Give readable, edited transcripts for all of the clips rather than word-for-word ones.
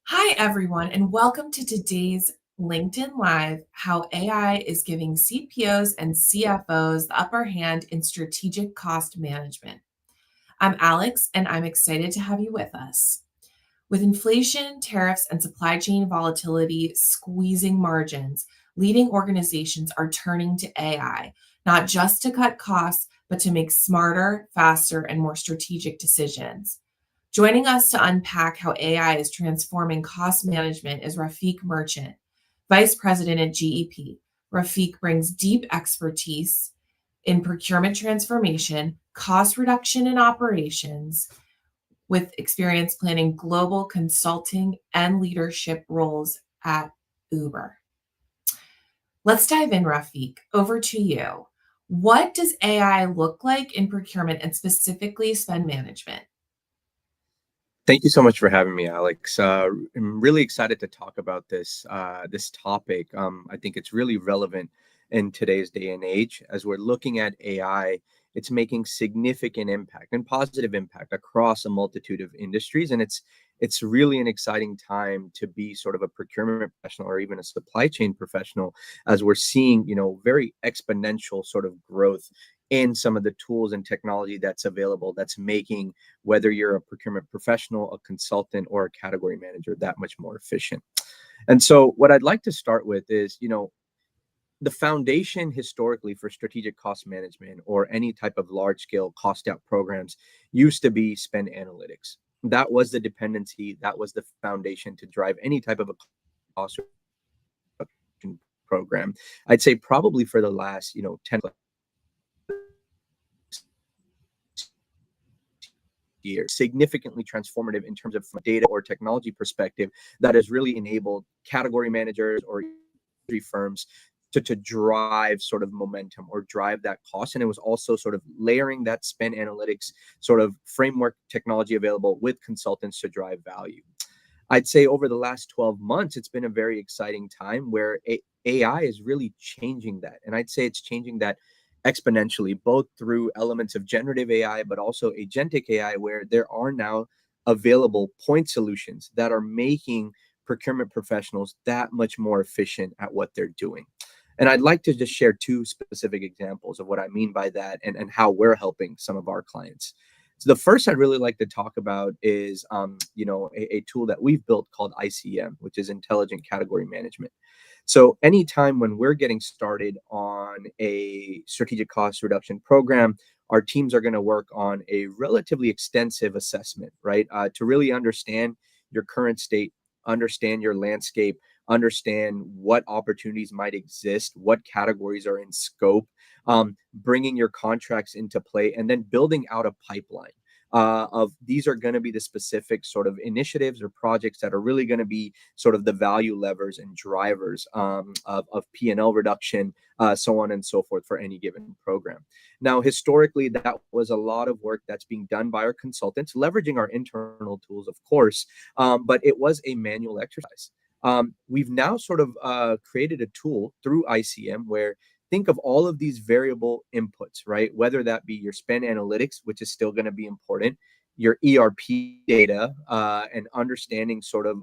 Hi, everyone, and welcome to today's LinkedIn Live, how AI is giving CPOs and CFOs the upper hand in strategic cost management. I'm Alex, and I'm excited to have you with us. With inflation, tariffs, and supply chain volatility squeezing margins, leading organizations are turning to AI, not just to cut costs, but to make smarter, faster, and more strategic decisions. Joining us to unpack how AI is transforming cost management is Rafiq Merchant, Vice President at GEP. Rafiq brings deep expertise in procurement transformation, cost reduction in operations, with experience planning global consulting and leadership roles at Uber. Let's dive in, Rafiq. Over to you. What does AI look like in procurement and specifically spend management? Thank you so much for having me, Alex. I'm really excited to talk about this topic. I think it's really relevant in today's day and age as we're looking at AI. It's making significant impact and positive impact across a multitude of industries, and it's really an exciting time to be sort of a procurement professional or even a supply chain professional, as we're seeing very exponential sort of growth in some of the tools and technology that's available, that's making whether you're a procurement professional, a consultant, or a category manager that much more efficient. And so what I'd like to start with is, the foundation historically for strategic cost management or any type of large scale cost out programs used to be spend analytics. That was the dependency, that was the foundation to drive any type of a cost reduction program. I'd say probably for the last, 10 years, significantly transformative in terms of from a data or technology perspective that has really enabled category managers or firms to drive sort of momentum or drive that cost. And it was also sort of layering that spend analytics sort of framework technology available with consultants to drive value. I'd say over the last 12 months, it's been a very exciting time where AI is really changing that. And I'd say it's changing that exponentially, both through elements of generative AI, but also agentic AI, where there are now available point solutions that are making procurement professionals that much more efficient at what they're doing. And I'd like to just share two specific examples of what I mean by that and how we're helping some of our clients. So the first I'd really like to talk about is, a tool that we've built called ICM, which is Intelligent Category Management. So anytime when we're getting started on a strategic cost reduction program, our teams are going to work on a relatively extensive assessment, right? To really understand your current state, understand your landscape, understand what opportunities might exist, what categories are in scope, bringing your contracts into play, and then building out a pipeline. Of these are going to be the specific sort of initiatives or projects that are really going to be sort of the value levers and drivers of P&L reduction, so on and so forth for any given program. Now, historically, that was a lot of work that's being done by our consultants, leveraging our internal tools, of course, but it was a manual exercise. We've now sort of created a tool through ICM where think of all of these variable inputs, right? Whether that be your spend analytics, which is still going to be important, your ERP data, and understanding sort of,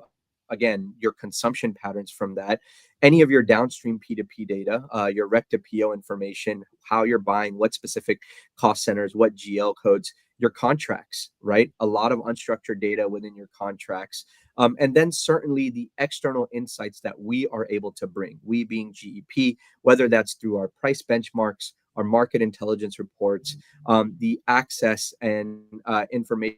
again, your consumption patterns from that, any of your downstream P2P data, your rec to PO information, how you're buying, what specific cost centers, what GL codes, your contracts, right? A lot of unstructured data within your contracts. And then certainly the external insights that we are able to bring, we being GEP, whether that's through our price benchmarks, our market intelligence reports, the access and information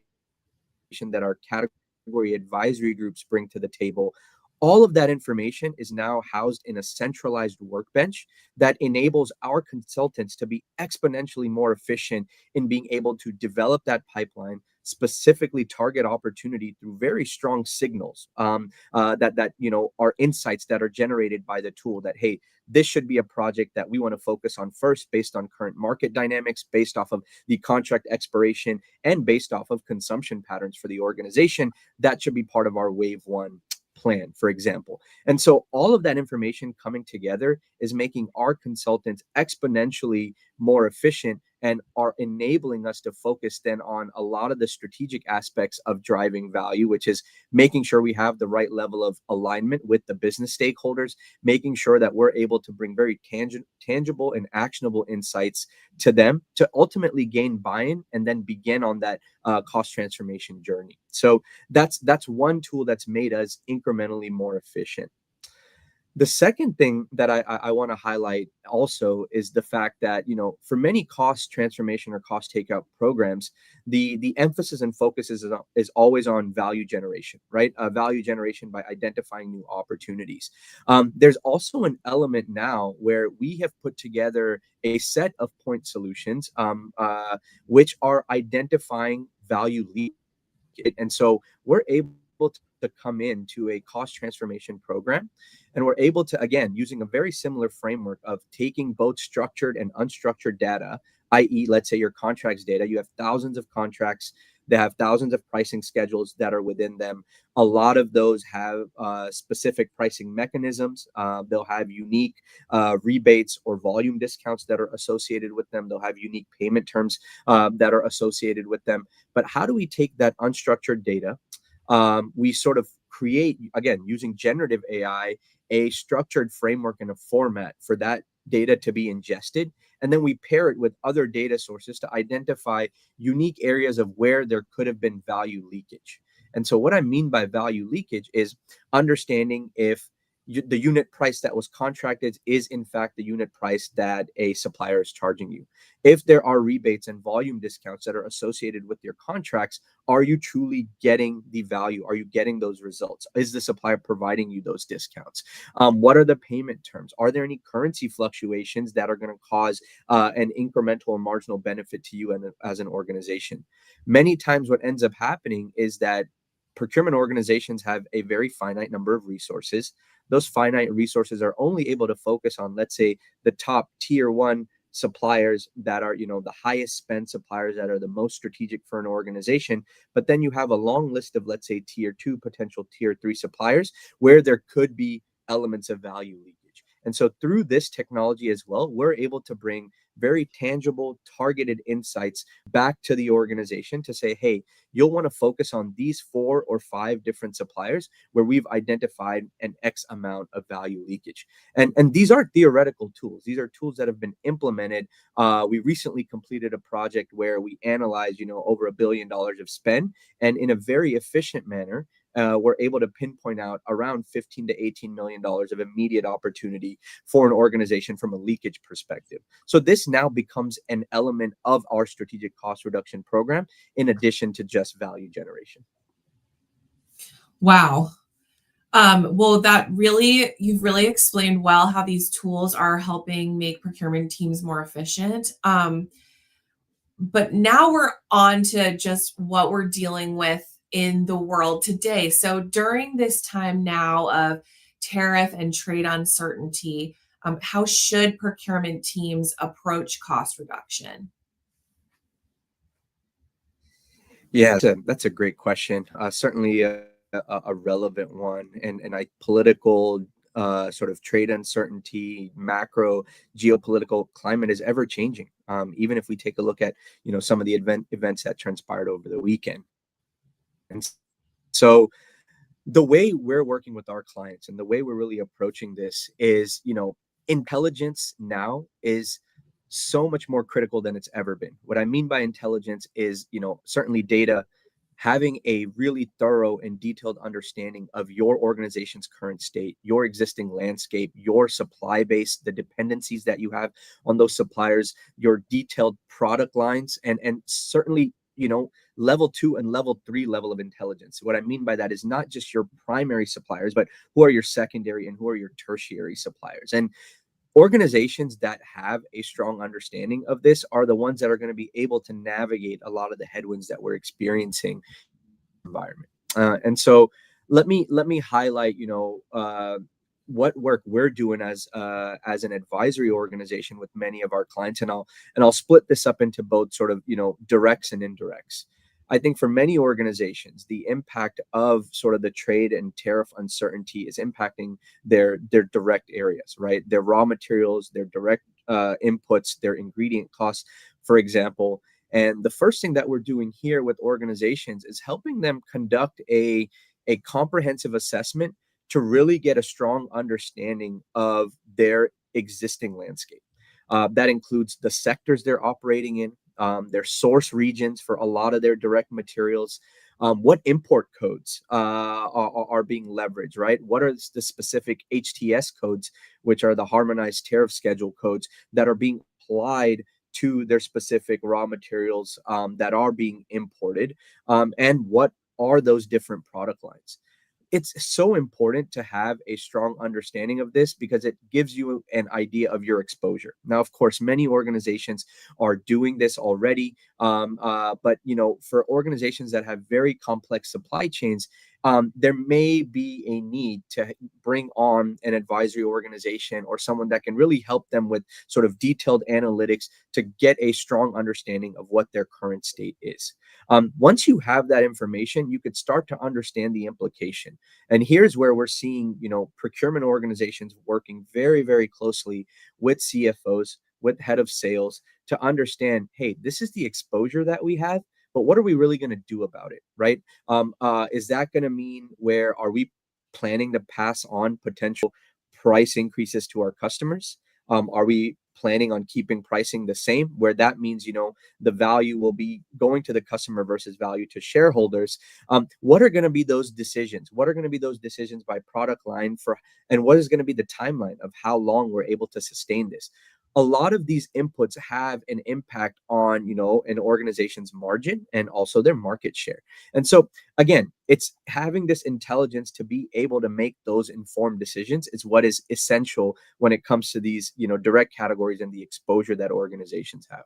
that our category advisory groups bring to the table. All of that information is now housed in a centralized workbench that enables our consultants to be exponentially more efficient in being able to develop that pipeline, specifically target opportunity through very strong signals that are insights that are generated by the tool that, hey, this should be a project that we want to focus on first based on current market dynamics, based off of the contract expiration, and based off of consumption patterns for the organization. That should be part of our wave one plan, for example. And so all of that information coming together is making our consultants exponentially more efficient and are enabling us to focus then on a lot of the strategic aspects of driving value, which is making sure we have the right level of alignment with the business stakeholders, making sure that we're able to bring very tangible and actionable insights to them to ultimately gain buy-in and then begin on that cost transformation journey. So that's one tool that's made us incrementally more efficient. The second thing that I want to highlight also is the fact that, for many cost transformation or cost takeout programs, the emphasis and focus is always on value generation, right? Value generation by identifying new opportunities. There's also an element now where we have put together a set of point solutions, which are identifying value leakage. And so we're able to come into a cost transformation program, and we're able to, again, using a very similar framework of taking both structured and unstructured data, i.e., let's say your contracts data, you have thousands of contracts that have thousands of pricing schedules that are within them. A lot of those have specific pricing mechanisms. They'll have unique rebates or volume discounts that are associated with them. They'll have unique payment terms that are associated with them. But how do we take that unstructured data? We sort of create, again, using generative AI, a structured framework and a format for that data to be ingested. And then we pair it with other data sources to identify unique areas of where there could have been value leakage. And so, what I mean by value leakage is understanding if the unit price that was contracted is in fact the unit price that a supplier is charging you. If there are rebates and volume discounts that are associated with your contracts, are you truly getting the value? Are you getting those results? Is the supplier providing you those discounts? What are the payment terms? Are there any currency fluctuations that are going to cause an incremental or marginal benefit to you as an organization? Many times what ends up happening is that procurement organizations have a very finite number of resources. Those finite resources are only able to focus on, let's say, the top tier one suppliers that are, the highest spend suppliers that are the most strategic for an organization. But then you have a long list of, let's say, tier two, potential tier three suppliers where there could be elements of value leakage. And so through this technology as well, we're able to bring very tangible, targeted insights back to the organization to say, hey, you'll want to focus on these 4 or 5 different suppliers where we've identified an X amount of value leakage. And these aren't theoretical tools. These are tools that have been implemented. We recently completed a project where we analyzed, over $1 billion of spend, and in a very efficient manner, we're able to pinpoint out around $15 to $18 million of immediate opportunity for an organization from a leakage perspective. So this now becomes an element of our strategic cost reduction program, in addition to just value generation. Wow. Well, you've really explained well how these tools are helping make procurement teams more efficient. But now we're on to just what we're dealing with in the world today. So during this time now of tariff and trade uncertainty, how should procurement teams approach cost reduction? Yeah, that's a great question. Certainly a relevant one, and political sort of trade uncertainty, macro geopolitical climate is ever changing. Even if we take a look at some of the events that transpired over the weekend, and so the way we're working with our clients and the way we're really approaching this is, intelligence now is so much more critical than it's ever been. What I mean by intelligence is, certainly data, having a really thorough and detailed understanding of your organization's current state, your existing landscape, your supply base, the dependencies that you have on those suppliers, your detailed product lines, and certainly, level 2 and level 3 level of intelligence. What I mean by that is not just your primary suppliers, but who are your secondary and who are your tertiary suppliers. And organizations that have a strong understanding of this are the ones that are going to be able to navigate a lot of the headwinds that we're experiencing in the environment. And so let me highlight, what work we're doing as an advisory organization with many of our clients, and I'll split this up into both sort of directs and indirects. I think for many organizations, the impact of sort of the trade and tariff uncertainty is impacting their direct areas, right? Their raw materials, their direct inputs, their ingredient costs, for example. And the first thing that we're doing here with organizations is helping them conduct a comprehensive assessment to really get a strong understanding of their existing landscape. That includes the sectors they're operating in, their source regions for a lot of their direct materials, what import codes are being leveraged, right? What are the specific HTS codes, which are the harmonized tariff schedule codes that are being applied to their specific raw materials that are being imported, and what are those different product lines. It's so important to have a strong understanding of this because it gives you an idea of your exposure. Now, of course, many organizations are doing this already, but for organizations that have very complex supply chains, there may be a need to bring on an advisory organization or someone that can really help them with sort of detailed analytics to get a strong understanding of what their current state is. Once you have that information, you could start to understand the implication. And here's where we're seeing, procurement organizations working very, very closely with CFOs, with head of sales to understand, hey, this is the exposure that we have, but what are we really going to do about it, right? Is that going to mean where are we planning to pass on potential price increases to our customers? Are we planning on keeping pricing the same, where that means the value will be going to the customer versus value to shareholders? What are going to be those decisions? What are going to be those decisions by product line and what is going to be the timeline of how long we're able to sustain this? A lot of these inputs have an impact on an organization's margin and also their market share. And so again, it's having this intelligence to be able to make those informed decisions is what is essential when it comes to these direct categories and the exposure that organizations have.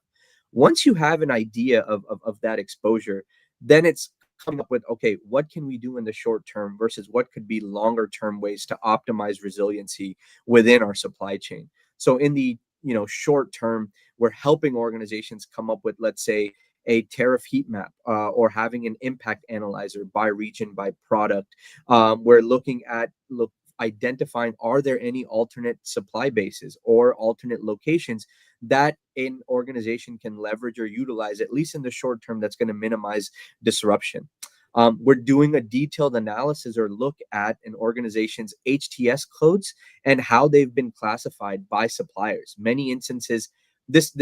Once you have an idea of that exposure, then it's coming up with, okay, what can we do in the short term versus what could be longer term ways to optimize resiliency within our supply chain. So in the short term, we're helping organizations come up with, let's say, a tariff heat map, or having an impact analyzer by region, by product. We're looking at identifying, are there any alternate supply bases or alternate locations that an organization can leverage or utilize, at least in the short term, that's going to minimize disruption. We're doing a detailed analysis or look at an organization's HTS codes and how they've been classified by suppliers. Many instances, this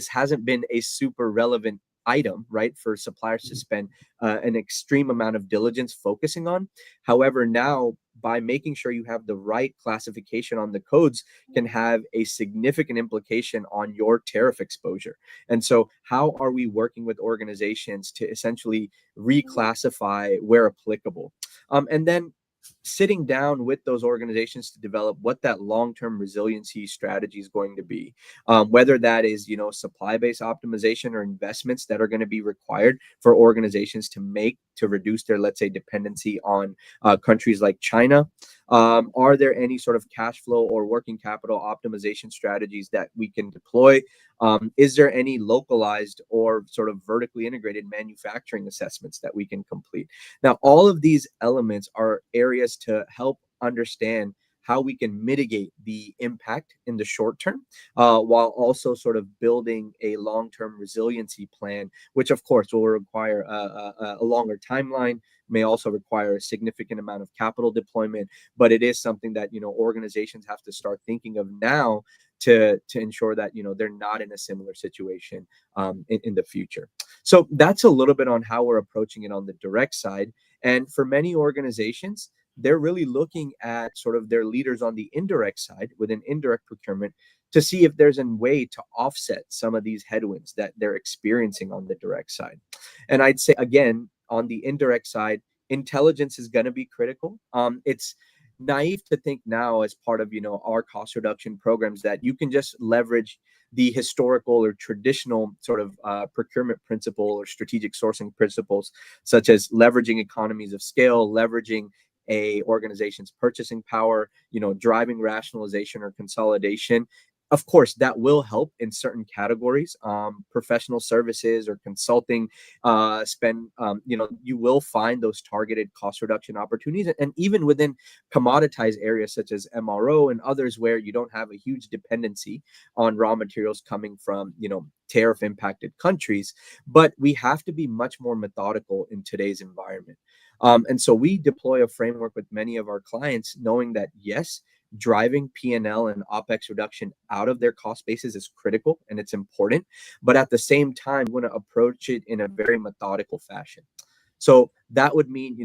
hasn't been a super relevant item, right, for suppliers to spend an extreme amount of diligence focusing on. However, now by making sure you have the right classification on the codes can have a significant implication on your tariff exposure. And so how are we working with organizations to essentially reclassify where applicable? And then sitting down with those organizations to develop what that long-term resiliency strategy is going to be, whether that is supply-based optimization or investments that are going to be required for organizations to make to reduce their, let's say, dependency on countries like China. Are there any sort of cash flow or working capital optimization strategies that we can deploy? Is there any localized or sort of vertically integrated manufacturing assessments that we can complete? Now, all of these elements are areas to help understand how we can mitigate the impact in the short term, while also sort of building a long-term resiliency plan, which of course will require a longer timeline, may also require a significant amount of capital deployment, but it is something that organizations have to start thinking of now to ensure that they're not in a similar situation in the future. So that's a little bit on how we're approaching it on the direct side. And for many organizations, they're really looking at sort of their leaders on the indirect side within indirect procurement to see if there's a way to offset some of these headwinds that they're experiencing on the direct side. And I'd say, again, on the indirect side, intelligence is going to be critical. It's naive to think now as part of our cost reduction programs that you can just leverage the historical or traditional sort of procurement principle or strategic sourcing principles, such as leveraging economies of scale, leveraging a organization's purchasing power, driving rationalization or consolidation Of course, that will help in certain categories, professional services or consulting spend. You will find those targeted cost reduction opportunities, and even within commoditized areas such as MRO and others, where you don't have a huge dependency on raw materials coming from tariff impacted countries. But we have to be much more methodical in today's environment. And so we deploy a framework with many of our clients, knowing that yes, driving P&L and OpEx reduction out of their cost basis is critical and it's important. But at the same time, we want to approach it in a very methodical fashion. So that would mean,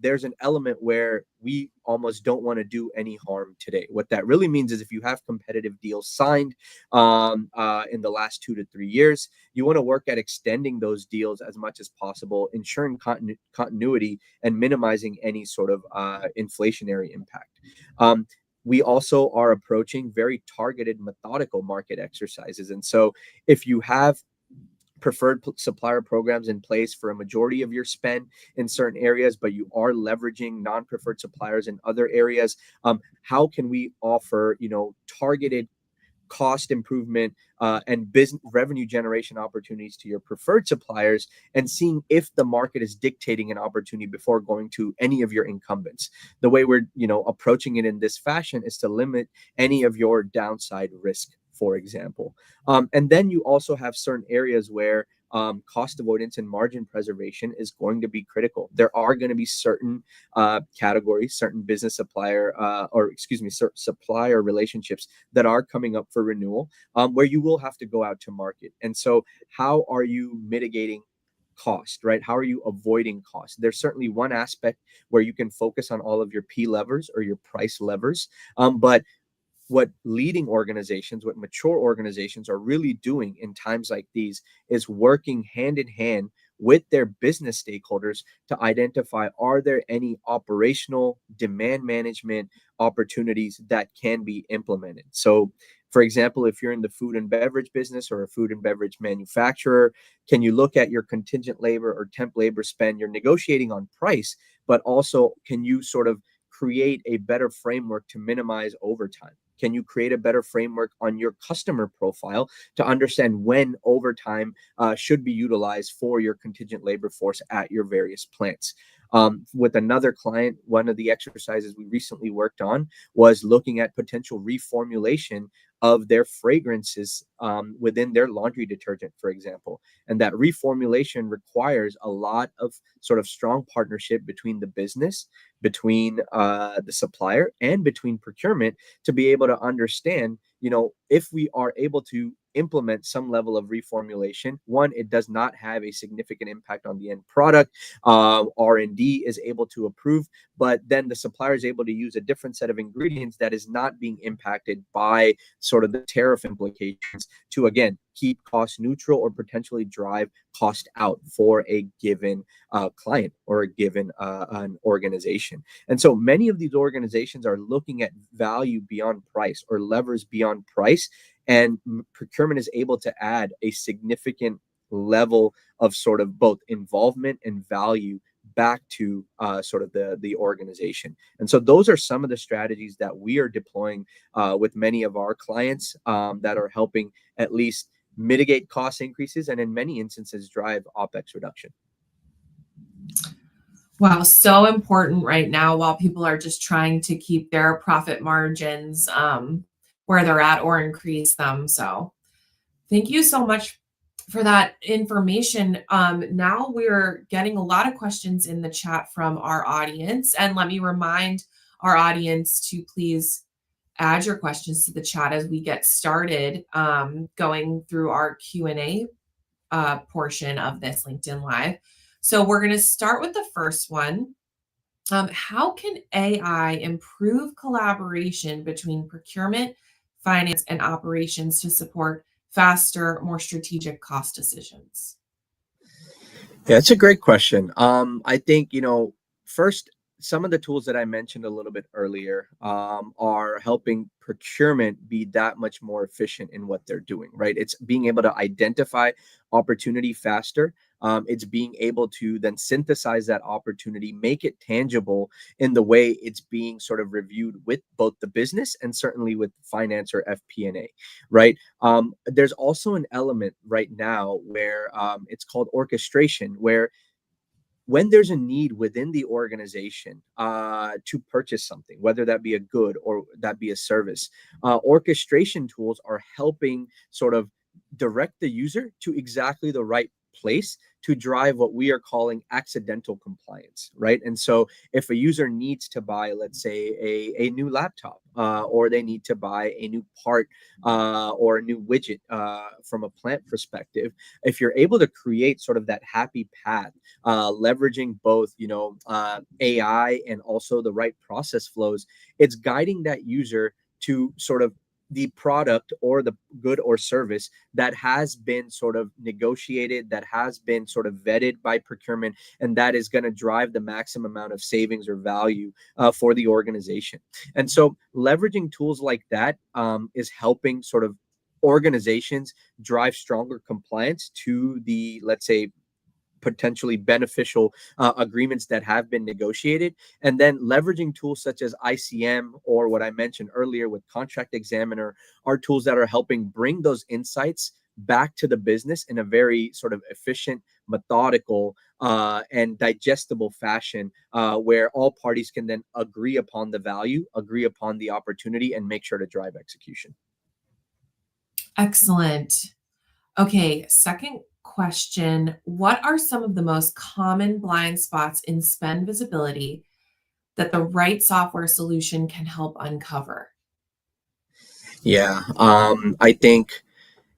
there's an element where we almost don't want to do any harm today. What that really means is if you have competitive deals signed in the last 2 to 3 years, you want to work at extending those deals as much as possible, ensuring continuity and minimizing any sort of inflationary impact. We also are approaching very targeted, methodical market exercises. And so if you have preferred supplier programs in place for a majority of your spend in certain areas, but you are leveraging non-preferred suppliers in other areas, how can we offer, targeted cost improvement and business revenue generation opportunities to your preferred suppliers, and seeing if the market is dictating an opportunity before going to any of your incumbents. The way we're approaching it in this fashion is to limit any of your downside risk, for example. And then you also have certain areas where cost avoidance and margin preservation is going to be critical. There are going to be certain categories, certain business supplier, supplier relationships that are coming up for renewal, where you will have to go out to market. And so how are you mitigating cost, right? How are you avoiding cost? There's certainly one aspect where you can focus on all of your P levers or your price levers, but what leading organizations, what mature organizations are really doing in times like these is working hand in hand with their business stakeholders to identify, are there any operational demand management opportunities that can be implemented? So, for example, if you're in the food and beverage business or a food and beverage manufacturer, can you look at your contingent labor or temp labor spend? You're negotiating on price, but also can you sort of create a better framework to minimize overtime? Can you create a better framework on your customer profile to understand when overtime should be utilized for your contingent labor force at your various plants? With another client, one of the exercises we recently worked on was looking at potential reformulation of their fragrances within their laundry detergent, for example. And that reformulation requires a lot of sort of strong partnership between the business, between the supplier, and between procurement to be able to understand, if we are able to implement some level of reformulation, one, it does not have a significant impact on the end product. R&D is able to approve, but then the supplier is able to use a different set of ingredients that is not being impacted by sort of the tariff implications to, again, keep cost neutral or potentially drive cost out for a given client or a given an organization. And so many of these organizations are looking at value beyond price or levers beyond price, and procurement is able to add a significant level of sort of both involvement and value back to sort of the organization. And so those are some of the strategies that we are deploying with many of our clients that are helping at least mitigate cost increases and in many instances drive OpEx reduction. Wow, so important right now while people are just trying to keep their profit margins where they're at or increase them. So thank you so much for that information. Now we're getting a lot of questions in the chat from our audience. And let me remind our audience to please add your questions to the chat as we get started going through our Q&A portion of this LinkedIn Live. So we're going to start with the first one. How can AI improve collaboration between procurement, finance, and operations to support faster, more strategic cost decisions? Yeah, it's a great question. I think, first, some of the tools that I mentioned a little bit earlier are helping procurement be that much more efficient in what they're doing, right? It's being able to identify opportunity faster. It's being able to then synthesize that opportunity, make it tangible in the way it's being sort of reviewed with both the business and certainly with finance or FP&A, right? There's also an element right now where it's called orchestration, where when there's a need within the organization to purchase something, whether that be a good or that be a service, orchestration tools are helping sort of direct the user to exactly the right place to drive what we are calling accidental compliance, right? And so if a user needs to buy, let's say, a new laptop, or they need to buy a new part or a new widget from a plant perspective, if you're able to create sort of that happy path, leveraging both, AI and also the right process flows, it's guiding that user to sort of the product or the good or service that has been sort of negotiated, that has been sort of vetted by procurement, and that is going to drive the maximum amount of savings or value for the organization. And so leveraging tools like that is helping sort of organizations drive stronger compliance to the, let's say, potentially beneficial agreements that have been negotiated. And then leveraging tools such as ICM, or what I mentioned earlier with Contract Examiner, are tools that are helping bring those insights back to the business in a very sort of efficient, methodical, and digestible fashion, where all parties can then agree upon the value, agree upon the opportunity, and make sure to drive execution. Excellent. Okay, second question. What are some of the most common blind spots in spend visibility that the right software solution can help uncover? Yeah, I think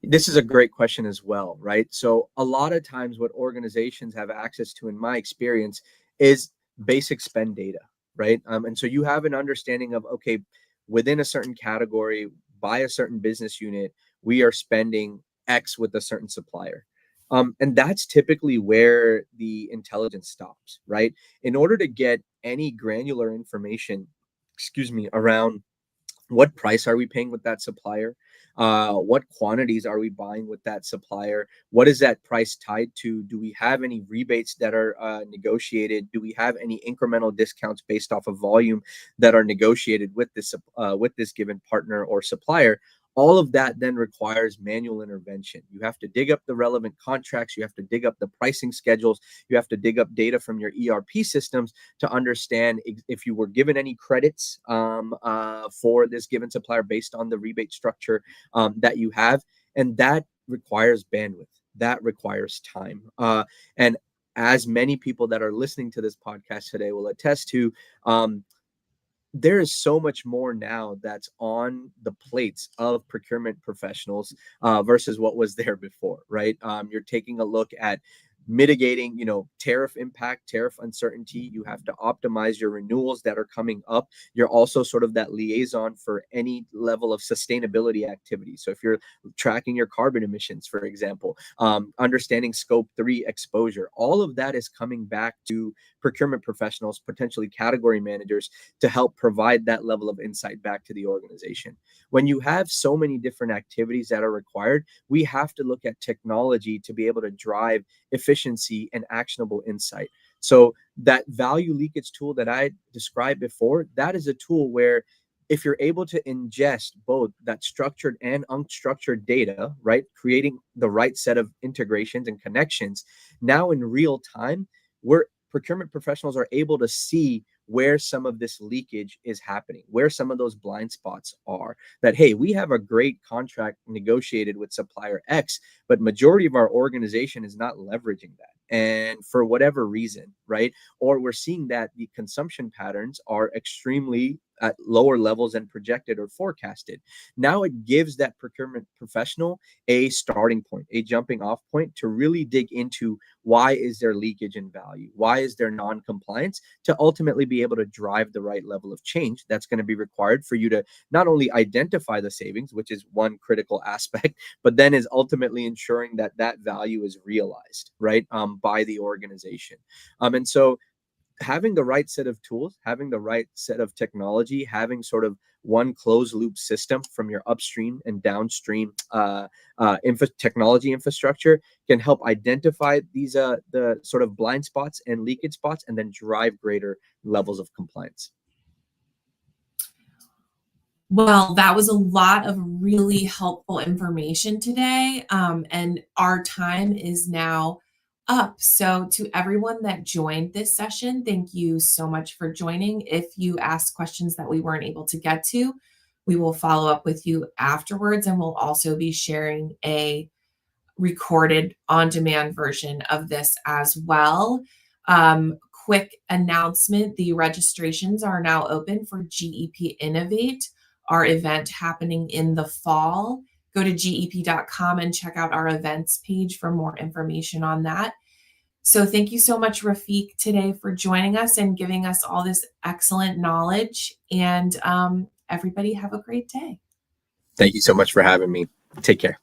this is a great question as well, right? So a lot of times what organizations have access to, in my experience, is basic spend data, right? And so you have an understanding of, okay, within a certain category, by a certain business unit, we are spending X with a certain supplier. And that's typically where the intelligence stops, right? In order to get any granular information, excuse me, around what price are we paying with that supplier, what quantities are we buying with that supplier, what is that price tied to, do we have any rebates that are negotiated, do we have any incremental discounts based off of volume that are negotiated with this given partner or supplier. All of that then requires manual intervention. You have to dig up the relevant contracts, you have to dig up the pricing schedules, you have to dig up data from your ERP systems to understand if you were given any credits for this given supplier based on the rebate structure that you have. And that requires bandwidth, that requires time. And as many people that are listening to this podcast today will attest to, there is so much more now that's on the plates of procurement professionals versus what was there before, right? You're taking a look at mitigating, tariff impact, tariff uncertainty. You have to optimize your renewals that are coming up. You're also sort of that liaison for any level of sustainability activity. So if you're tracking your carbon emissions, for example, understanding scope 3 exposure, all of that is coming back to procurement professionals, potentially category managers, to help provide that level of insight back to the organization. When you have so many different activities that are required, we have to look at technology to be able to drive efficiency and actionable insight. So that value leakage tool that I described before, that is a tool where if you're able to ingest both that structured and unstructured data, right, creating the right set of integrations and connections, now in real time, we're procurement professionals are able to see where some of this leakage is happening, where some of those blind spots are. That, hey, we have a great contract negotiated with supplier X, but majority of our organization is not leveraging that. And for whatever reason, right? Or we're seeing that the consumption patterns are extremely at lower levels than projected or forecasted. Now it gives that procurement professional a starting point, a jumping off point to really dig into why is there leakage in value? Why is there non-compliance? To ultimately be able to drive the right level of change that's going to be required for you to not only identify the savings, which is one critical aspect, but then is ultimately ensuring that that value is realized, right, by the organization. And so having the right set of tools, having the right set of technology, having sort of one closed loop system from your upstream and downstream technology infrastructure can help identify these the sort of blind spots and leakage spots, and then drive greater levels of compliance. Well, that was a lot of really helpful information today, and our time is now up. So to everyone that joined this session, thank you so much for joining. If you asked questions that we weren't able to get to, we will follow up with you afterwards, and we'll also be sharing a recorded on-demand version of this as well. Quick announcement, the registrations are now open for GEP Innovate, our event happening in the fall. Go to gep.com and check out our events page for more information on that. So thank you so much, Rafiq, today for joining us and giving us all this excellent knowledge. And everybody have a great day. Thank you so much for having me. Take care.